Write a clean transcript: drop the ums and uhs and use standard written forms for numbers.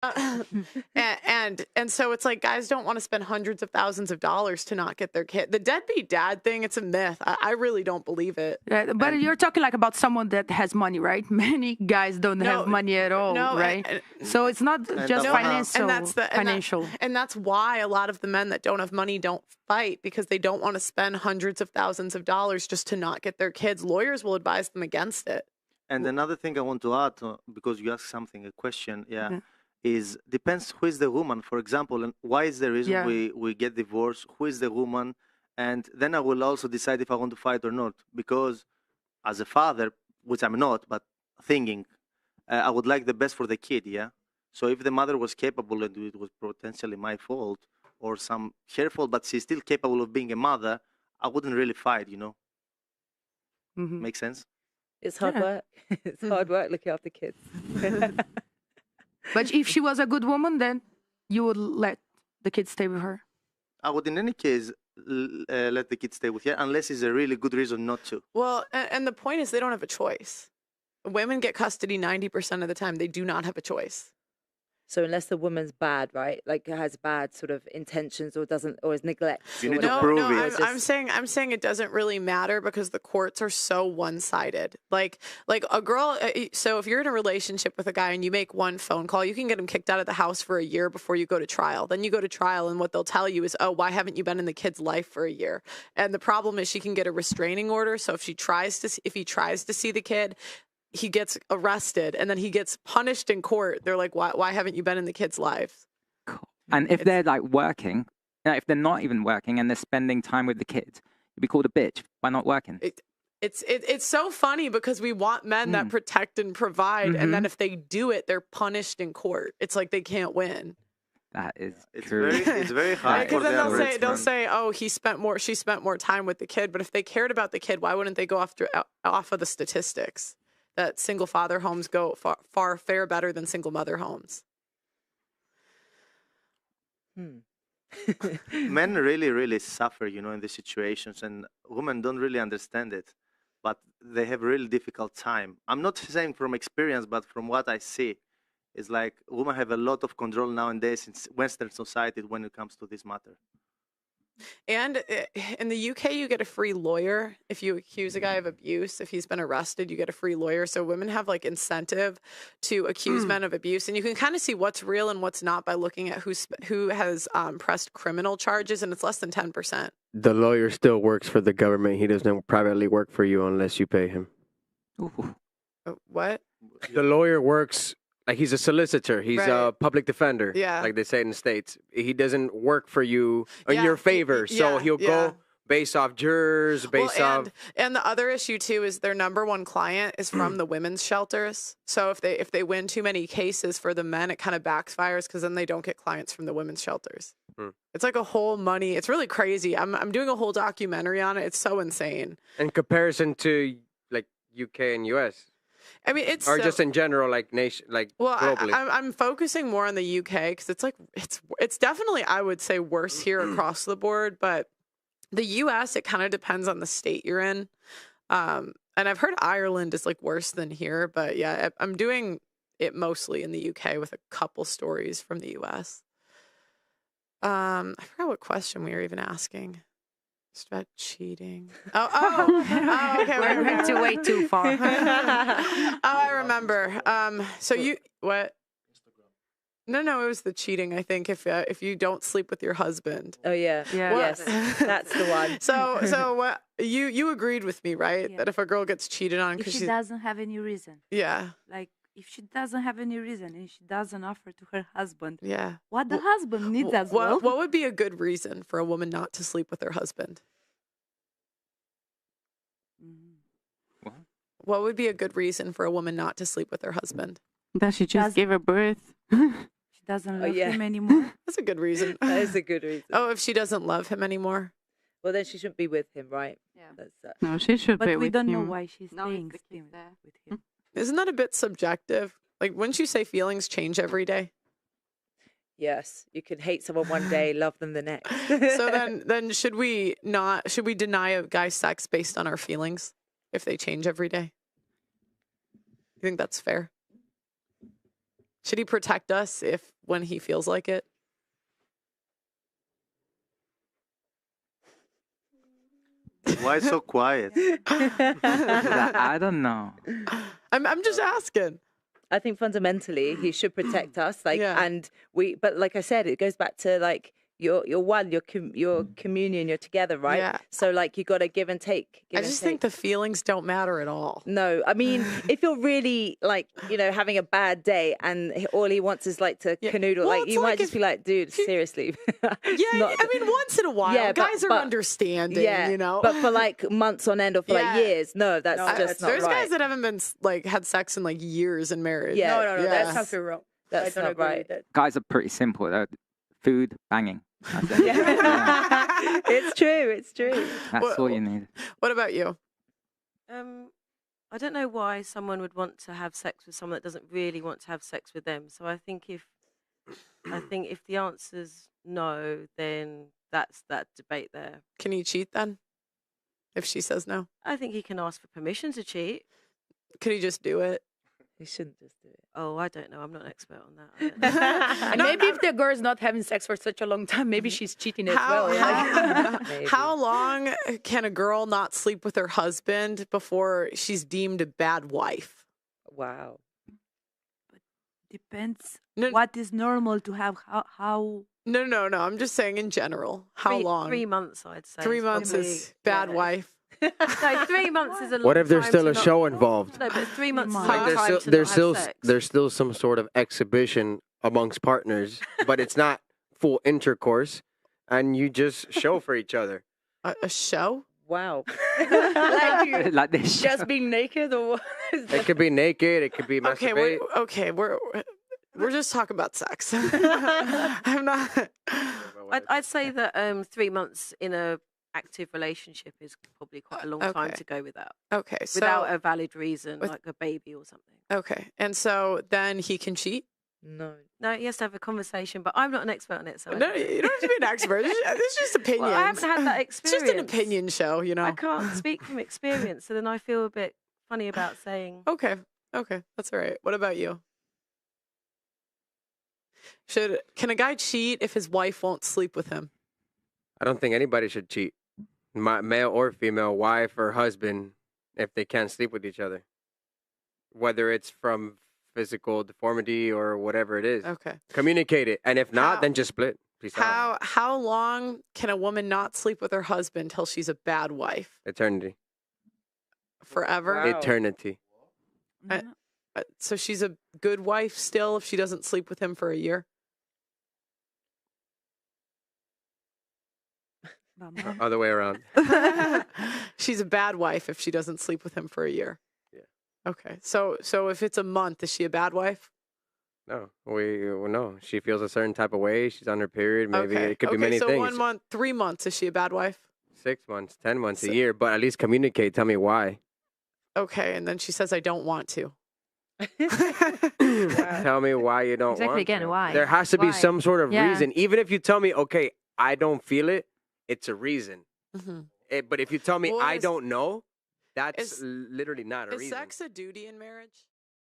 And so it's like guys don't want to spend hundreds of thousands of dollars to not get their kid. The deadbeat dad thing, it's a myth. I really don't believe it. But you're talking like about someone that has money, right? Many guys don't have money at all, right? So it's not just financial. And that's why a lot of the men that don't have money don't fight, because they don't want to spend hundreds of thousands of dollars just to not get their kids. Lawyers will advise them against it. And another thing I want to add, because you asked something, a question, is depends who is the woman, for example, and why is the reason we get divorced, who is the woman, and then I will also decide if I want to fight or not. Because as a father, which I'm not, but thinking, I would like the best for the kid, So if the mother was capable and it was potentially my fault or some her fault, but she's still capable of being a mother, I wouldn't really fight, Make sense? It's hard work. It's hard work looking after kids. But if she was a good woman, then you would let the kids stay with her? I would, in any case, let the kids stay with her, unless it's a really good reason not to. Well, and the point is they don't have a choice. Women get custody 90% of the time. They do not have a choice. So unless the woman's bad, right? Like has bad sort of intentions or is neglect. You need to prove it. I'm saying it doesn't really matter because the courts are so one-sided. Like a girl. So if you're in a relationship with a guy and you make one phone call, you can get him kicked out of the house for a year before you go to trial. Then you go to trial and what they'll tell you is, oh, why haven't you been in the kid's life for a year? And the problem is she can get a restraining order. So if he tries to see the kid, he gets arrested and then he gets punished in court. They're like, why haven't you been in the kids' lives? Cool. And if they're like working, if they're not even working and they're spending time with the kids, you'd be called a bitch by not working. It's so funny because we want men that protect and provide. And then if they do it, they're punished in court. It's like they can't win. That is true. It's very hard. Because then they'll say, oh, she spent more time with the kid. But if they cared about the kid, why wouldn't they go off of the statistics? That single father homes go fare better than single mother homes. Men really, really suffer, in these situations, and women don't really understand it, but they have a really difficult time. I'm not saying from experience, but from what I see, it's like women have a lot of control nowadays in Western society when it comes to this matter. And in the UK, you get a free lawyer if you accuse a guy of abuse. If he's been arrested, you get a free lawyer. So women have like incentive to accuse men of abuse. And you can kind of see what's real and what's not by looking at who has pressed criminal charges, and it's less than 10%. The lawyer still works for the government. He doesn't privately work for you unless you pay him. Ooh. What? The lawyer works... Like he's a solicitor. He's a public defender. Yeah. Like they say in the States. He doesn't work for you in your favor. So he'll go based off jurors, And the other issue too is their number one client is from the women's shelters. So if they win too many cases for the men, it kind of backfires because then they don't get clients from the women's shelters. It's like a whole money. It's really crazy. I'm doing a whole documentary on it. It's so insane. In comparison to like UK and US. I mean, it's just in general, like globally. I'm focusing more on the UK because it's like it's definitely, I would say, worse here across the board. But the US, it kind of depends on the state you're in. And I've heard Ireland is like worse than here, but yeah, I'm doing it mostly in the UK with a couple stories from the US. I forgot what question we were even asking. Just about cheating. Okay. We went way too far. I remember. So what? No, it was the cheating. I think if you don't sleep with your husband. Oh yeah. Yes, that's the one. So what? You agreed with me, right? Yeah. That if a girl gets cheated on because she doesn't have any reason. Yeah. Like if she doesn't have any reason and she doesn't offer to her husband. Yeah. What the husband needs as well. What would be a good reason for a woman not to sleep with her husband? What would be a good reason for a woman not to sleep with her husband? That she just gave her birth. She doesn't love him anymore. That's a good reason. That is a good reason. Oh, if she doesn't love him anymore? Well, then she shouldn't be with him, right? Yeah. No, she should be with him. But we don't know why she's staying with him. Isn't that a bit subjective? Like, wouldn't you say feelings change every day? Yes, you can hate someone one day, love them the next. So then should we deny a guy sex based on our feelings if they change every day? You think that's fair? Should he protect us when he feels like it? Why so quiet? I don't know. I'm just asking. I think fundamentally he should protect us, but like I said, it goes back to like you're one, your communion, you're together, right? Yeah. So like you got to give and take. I just think the feelings don't matter at all. No, I mean, if you're really like, having a bad day and all he wants is like to canoodle, like you might just be like, dude, seriously. I mean, once in a while, guys are understanding, But for like months on end or for like years, no, that's just not right. There's guys that haven't been like had sex in like years in marriage. Yeah. No, that's not wrong. That's not right. Guys are pretty simple. They're food, banging. It's true. That's all you need. What about you? I don't know why someone would want to have sex with someone that doesn't really want to have sex with them. So I think if the answer's no, then that's that debate there. Can he cheat then? If she says no? I think he can ask for permission to cheat. Could he just do it? He shouldn't just do it. Oh, I don't know. I'm not an expert on that. And maybe if the girl's not having sex for such a long time, maybe she's cheating as well. How long can a girl not sleep with her husband before she's deemed a bad wife? Wow. But depends what is normal to have. How? No. I'm just saying in general. How long? 3 months, I'd say. 3 months is bad wife. No, 3 months is a long time. What if there's still a show involved? No, but 3 months is a Like long time to there's not have sex. there's still some sort of exhibition amongst partners, but it's not full intercourse, and you just show for each other. A show? Wow. Like this. Just being naked or what? It could be naked. It could be masturbate. We're just talking about sex. I'm not. I'd say that 3 months in a active relationship is probably quite a long time to go without. Okay, so without a valid reason, like a baby or something. Okay, and so then he can cheat? No, he has to have a conversation, but I'm not an expert on it. So no, you don't have to be an expert. It's just opinions. Well, I haven't had that experience. It's just an opinion show, I can't speak from experience, so then I feel a bit funny about saying. Okay, that's all right. What about you? Can a guy cheat if his wife won't sleep with him? I don't think anybody should cheat, male or female, wife or husband, if they can't sleep with each other, whether it's from physical deformity or whatever it is. Okay. Communicate it, and if not, then just split. Peace out. How long can a woman not sleep with her husband till she's a bad wife? Eternity. Forever? Wow. Eternity. So she's a good wife still if she doesn't sleep with him for a year? Other way around. She's a bad wife if she doesn't sleep with him for a year. Yeah. Okay. So if it's a month, is she a bad wife? No. No. She feels a certain type of way. She's on her period. Maybe it could be many so things. 1 month, 3 months, is she a bad wife? 6 months, 10 months, a year. But at least communicate. Tell me why. Okay. And then she says, I don't want to. Tell me why you don't want again, to. why? There has to be some sort of reason. Even if you tell me, okay, I don't feel it, it's a reason. Mm-hmm. But if you tell me I don't know, that's literally not a reason. Is sex a duty in marriage?